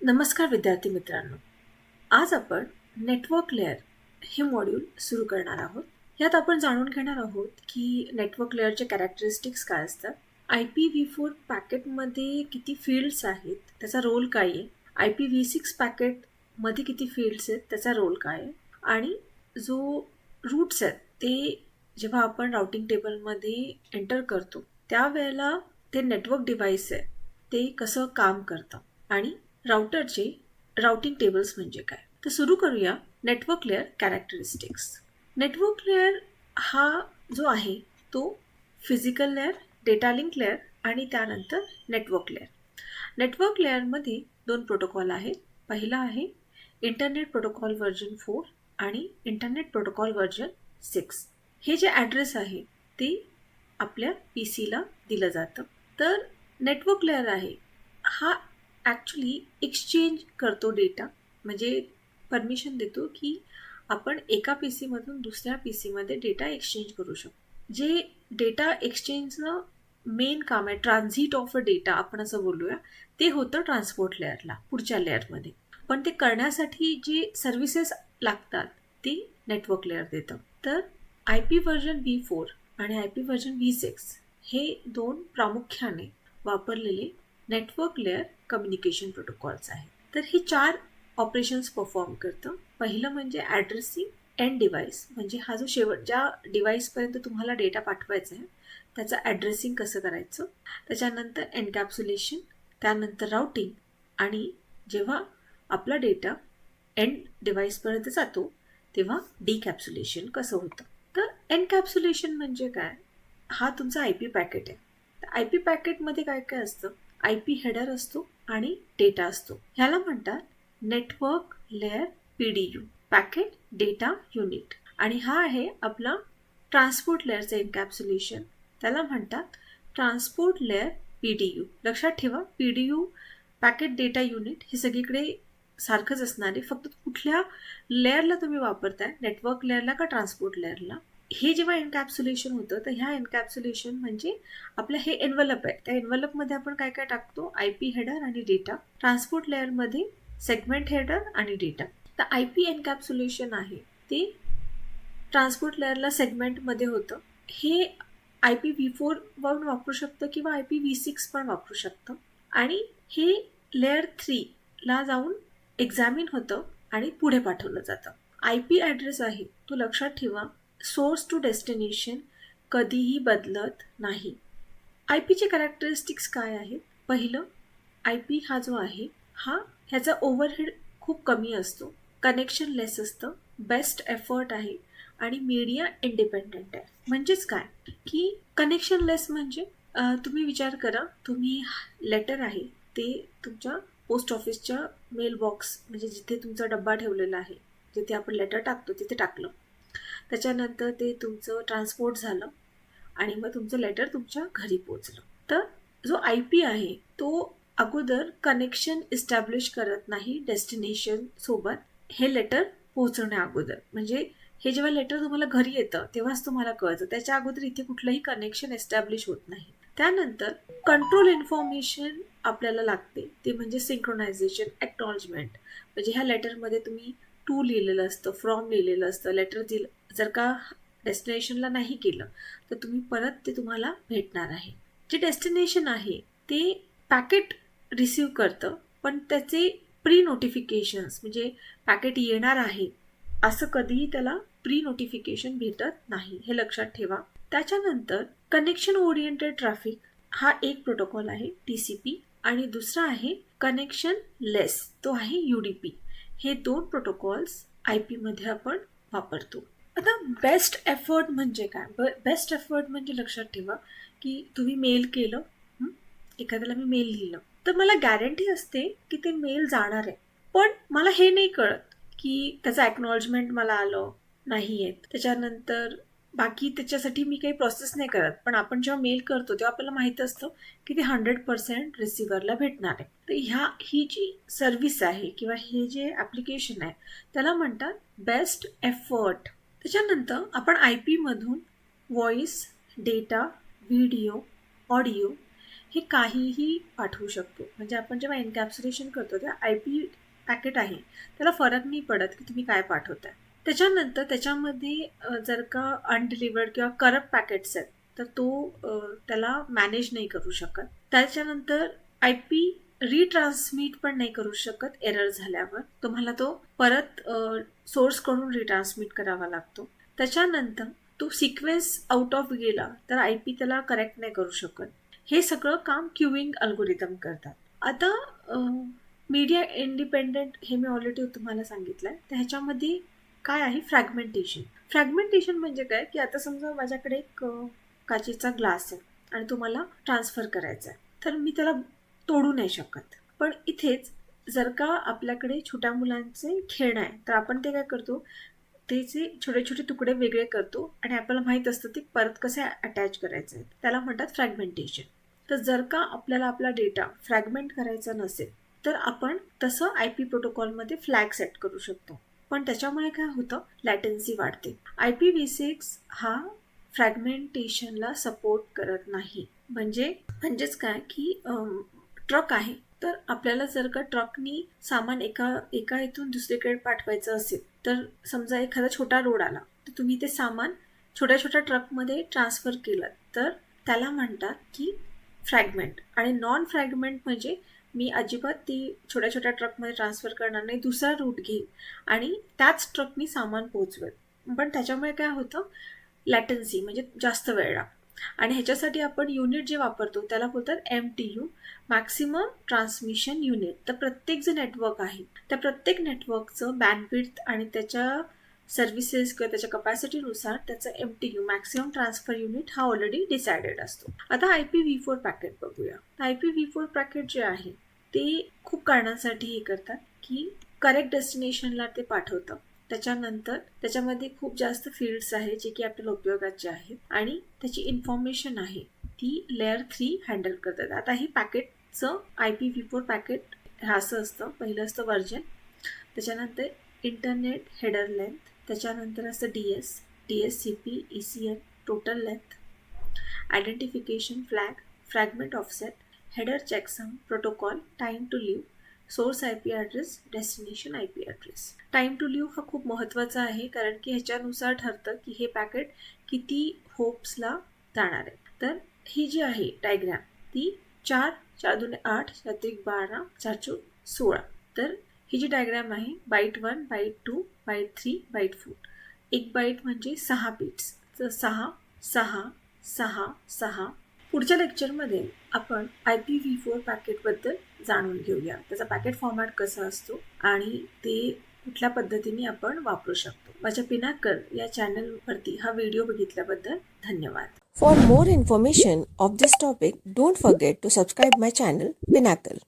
नमस्कार विद्यार्थी मित्रांनो. आज आपण नेटवर्क लेअर हे मॉड्यूल सुरू करणार आहोत. यात आपण जाणून घेणार आहोत की नेटवर्क लेअरचे कॅरेक्टरिस्टिक्स काय असतात, IPv4 पॅकेटमध्ये किती फील्ड्स आहेत, त्याचा रोल काय आहे, IPv6 पॅकेटमध्ये किती फील्ड्स आहेत, त्याचा रोल काय आहे, आणि जो रूट्स आहेत ते जेव्हा आपण राउटिंग टेबलमध्ये एंटर करतो त्यावेळेला ते नेटवर्क डिव्हाइस आहे ते कसं काम करतं आणि राउटरचे राउटिंग टेबल्स म्हणजे काय. तर सुरू करूया network layer characteristics. Network layer हा जो आहे तो physical layer, data link layer आणि त्यानंतर नेटवर्क लेअर. नेटवर्क लेअरमध्ये 2 प्रोटोकॉल आहेत. पहिला आहे इंटरनेट प्रोटोकॉल व्हर्जन 4 आणि इंटरनेट प्रोटोकॉल व्हर्जन 6. हे जे ॲड्रेस आहे ते आपल्या PCला दिलं जातं. तर नेटवर्क लेअर आहे हा ॲक्च्युली एक्सचेंज करतो डेटा, म्हणजे परमिशन देतो की आपण एका PCमधून दुसऱ्या PCमध्ये डेटा एक्सचेंज करू शकतो. जे डेटा एक्सचेंजचं मेन काम आहे, ट्रान्झिट ऑफ अ डेटा आपण असं बोलूया, ते होतं ट्रान्सपोर्ट लेअरला, पुढच्या लेअरमध्ये. पण ते करण्यासाठी जे सर्व्हिसेस लागतात ते नेटवर्क लेअर देतं. तर IP व्हर्जन V4 आणि IP व्हर्जन V6 हे 2 प्रामुख्याने वापरलेले नेटवर्क लेअर कम्युनिकेशन प्रोटोकॉल्स आहेत. तर ही 4 ऑपरेशन्स परफॉर्म करतं. पहिलं म्हणजे ॲड्रेसिंग एंड डिव्हाइस, म्हणजे हा जो शेवट ज्या डिव्हाइसपर्यंत तुम्हाला डेटा पाठवायचा आहे त्याचं ॲड्रेसिंग कसं करायचं. त्याच्यानंतर एनकॅप्सुलेशन, त्यानंतर राउटिंग, आणि जेव्हा आपला डेटा एंड डिव्हाइसपर्यंत जातो तेव्हा डिकॅप्सुलेशन कसं होतं. तर एनकॅप्सुलेशन म्हणजे काय, हा तुमचा IP पॅकेट आहे. तर IP पॅकेटमध्ये काय काय असतं, IP हेडर असतो आणि डेटा असतो. ह्याला म्हणतात network layer PDU, packet data unit. आणि हा आहे आपला ट्रान्सपोर्ट लेअरचं एन्कॅप्सुलेशन, त्याला म्हणतात ट्रान्सपोर्ट लेअर PDU. लक्षात ठेवा, PDU पॅकेट डेटा युनिट हे सगळीकडे सारखंच असणार आहे, फक्त कुठल्या लेअरला तुम्ही वापरताय, नेटवर्क लेअरला का ट्रान्सपोर्ट लेअरला. हे जेव्हा एन्कॅप्सुलेशन होतं तर ह्या एन्कॅप्सुलेशन म्हणजे आपलं हे एन्व्हलप आहे, त्या एन्व्हलपमध्ये आपण काय काय टाकतो, IP हेडर आणि डेटा. ट्रान्सपोर्ट लेअरमध्ये सेगमेंट हेडर आणि डेटा. तर IP एन्कॅप्सुलेशन आहे ते ट्रान्सपोर्ट लेअरला सेगमेंटमध्ये होतं. हे IPv4 वरून वापरू शकतं किंवा IPv6 पण वापरू शकतं. आणि हे लेअर 3 ला जाऊन एक्झामिन होतं आणि पुढे पाठवलं जातं. IP ॲड्रेस आहे तो लक्षात ठेवा, सोर्स टू डेस्टिनेशन कधीही बदलत नाही. IPचे कॅरेक्टरिस्टिक्स काय आहेत. पहिलं, IP हा जो आहे हा ह्याचा ओव्हरहेड खूप कमी असतो, कनेक्शन लेस असतं, बेस्ट एफर्ट आहे आणि मीडिया इंडिपेंडेंट आहे. म्हणजेच काय की कनेक्शन लेस म्हणजे तुम्ही विचार करा, तुम्ही लेटर आहे ते तुमच्या पोस्ट ऑफिसच्या मेल बॉक्स, म्हणजे जिथे तुमचा डब्बा ठेवलेला आहे, जिथे आपण लेटर टाकतो तिथे टाकलं, त्याच्यानंतर ते तुमचं ट्रान्सपोर्ट झालं आणि मग तुमचं लेटर तुमच्या घरी पोचलं. तर जो IP आहे तो अगोदर कनेक्शन इस्टॅब्लिश करत नाही डेस्टिनेशन सोबत, हे लेटर पोहोचण्या अगोदर. म्हणजे हे जेव्हा लेटर तुम्हाला घरी येतं तेव्हाच तुम्हाला कळतं, त्याच्या अगोदर इथे कुठलंही कनेक्शन एस्टॅब्लिश होत नाही. त्यानंतर कंट्रोल इन्फॉर्मेशन आपल्याला लागते, ते म्हणजे सिंक्रोनायझेशन, एक्नॉलेजमेंट. म्हणजे ह्या लेटरमध्ये तुम्ही टू लिहिलेलं असतं, फ्रॉम लिहिलेलं असतं. लेटर जर का डेस्टिनेशनला नाही केलं तर तुम्ही परत ते तुम्हाला भेटणार आहे. जे डेस्टिनेशन आहे ते पॅकेट रिसीव करतं, पण त्याचे प्री नोटिफिकेशन्स, म्हणजे पॅकेट येणार आहे असं कधीही त्याला प्री नोटिफिकेशन भेटत नाही, हे लक्षात ठेवा. त्याच्यानंतर कनेक्शन ओरिएंटेड ट्रॅफिक हा एक प्रोटोकॉल आहे TCP, आणि दुसरा आहे कनेक्शन लेस, तो आहे UDP. हे 2 प्रोटोकॉल्स IP मध्ये आपण वापरतो. आता बेस्ट एफर्ट म्हणजे काय. बेस्ट एफर्ट म्हणजे लक्षात ठेवा की तुम्ही मेल केलं, एखाद्याला मी मेल लिहिलं, तर मला गॅरंटी असते की ते मेल जाणार आहे, पण मला हे नाही कळत की त्याचं एक्नॉलेजमेंट मला आलं नाही आहेत, त्याच्यानंतर बाकी त्याच्यासाठी मी काही प्रोसेस नाही करत. पण आपण जेव्हा मेल करतो तेव्हा आपल्याला माहीत असतं की ते 100% रिसिव्हरला भेटणार आहे. तर ही जी सर्व्हिस आहे किंवा हे जे ॲप्लिकेशन आहे त्याला म्हणतात बेस्ट एफर्ट. त्याच्यानंतर आपण IP मधून व्हॉइस, डेटा, व्हिडिओ, ऑडिओ हे काहीही पाठवू शकतो. म्हणजे आपण जेव्हा एन्कॅप्सुलेशन करतो तेव्हा आय पी पॅकेट आहे त्याला फरक नाही पडत की तुम्ही काय पाठवताय. त्याच्यानंतर त्याच्यामध्ये जर का अनडिलिव्हर्ड किंवा करप्ट पॅकेट्स आहेत तर त्याला मॅनेज नाही करू शकत. त्याच्यानंतर आय पी रिट्रान्समिट पण नाही करू शकत एरर झाल्यावर. तुम्हाला तो परत सोर्सकडून रिट्रान्समिट करावा लागतो. त्याच्यानंतर तो सिक्वेन्स आउट ऑफ गेला तर आय पी त्याला करेक्ट नाही करू शकत. हे सगळं काम क्यूइंग अल्गोरिदम करतात. आता मीडिया इंडिपेंडेंट हे मी ऑलरेडी तुम्हाला सांगितलंय. तर ह्याच्यामध्ये काय आहे फ्रॅगमेंटेशन. फ्रॅगमेंटेशन म्हणजे काय की आता समजा माझ्याकडे एक काचेचा ग्लास आहे आणि तो मला ट्रान्सफर करायचा आहे तर मी त्याला तोडू नाही शकत. पण इथेच जर का आपल्याकडे छोट्या मुलांचे खेळणं आहे तर आपण ते काय करतो त्याचे छोटे छोटे तुकडे वेगळे करतो आणि आपल्याला माहीत असतं ते परत कसे अटॅच करायचे आहेत. त्याला म्हणतात फ्रॅगमेंटेशन. तर जर का आपल्याला आपला डेटा फ्रॅगमेंट करायचा नसेल तर आपण तसं आय पी प्रोटोकॉलमध्ये फ्लॅग सेट करू शकतो. पण त्याच्यामुळे काय होतं लॅटेन्सी वाढते. IPv6 हा फ्रॅगमेंटेशनला सपोर्ट करत नाही. म्हणजेच काय की ट्रक आहे तर आपल्याला जर का ट्रकनी सामान एका इथून दुसरीकडे पाठवायचं असेल तर समजा एखादा छोटा रोड आला तर तुम्ही ते सामान छोट्या छोट्या ट्रकमध्ये ट्रान्सफर केलं तर त्याला म्हणतात की फ्रॅगमेंट. आणि नॉन फ्रॅगमेंट म्हणजे मी अजिबात ती छोट्या छोट्या ट्रकमध्ये ट्रान्सफर करणार नाही, दुसरा रूट घेईन आणि त्याच ट्रकनी सामान पोहोचवेल. पण त्याच्यामुळे काय होतं लॅटन्सी म्हणजे जास्त वेळ लागतो. आणि ह्याच्यासाठी आपण युनिट जे वापरतो त्याला बोलतात MTU, मॅक्सिमम ट्रान्समिशन युनिट. तर प्रत्येक जे नेटवर्क आहे त्या प्रत्येक नेटवर्कचं बँडविड्थ आणि त्याच्या सर्व्हिसेस किंवा त्याच्या कपॅसिटीनुसार त्याचं MTU मॅक्सिमम ट्रान्सफर युनिट हा ऑलरेडी डिसाइडेड असतो. आता IPv4 पॅकेट बघूया. IPv4 पॅकेट जे आहे ते खूप कारणांसाठी हे करतात की करेक्ट डेस्टिनेशनला ते पाठवतं. त्याच्यानंतर त्याच्यामध्ये खूप जास्त फील्ड्स आहेत जे की आपल्याला उपयोगाचे आहेत आणि त्याची इन्फॉर्मेशन आहे ती लेअर 3 हँडल करतात. आता ही पॅकेटचं IPv4 पॅकेट हे असं असतं. पहिलं असतं व्हर्जन, त्याच्यानंतर इंटरनेट हेडर लेंथ, त्याच्यानंतर असतं DSCP, ECN, total length, identification flag, fragment offset, header checksum, protocol, time to live, source IP address, destination IP address. Time to live हा खूप महत्त्वाचा आहे कारण की ह्याच्यानुसार ठरतं की हे पॅकेट किती होप्सला जाणार आहे. तर ही जी आहे डायग्रॅम ती 4, 4 दुने 8, 4 12, 4 चौक 16. तर ही जी डायग्रॅम आहे बाईट 1, बाईट 2, बाईट 3, बाईट 4. एक बाईट म्हणजे 6 बिट्स. तर 6, 6, 6, 6. पुढच्या लेक्चरमध्ये आपण IPv4 पॅकेटबद्दल जाणून घेऊया. त्याचा पॅकेट फॉर्मॅट कसा असतो आणि ते कुठल्या पद्धतीने आपण वापरू शकतो. माझ्या पिनाकल या चॅनलवरती हा व्हिडिओ बघितल्याबद्दल धन्यवाद. For more information of this topic, don't forget to subscribe my channel Pinnacle.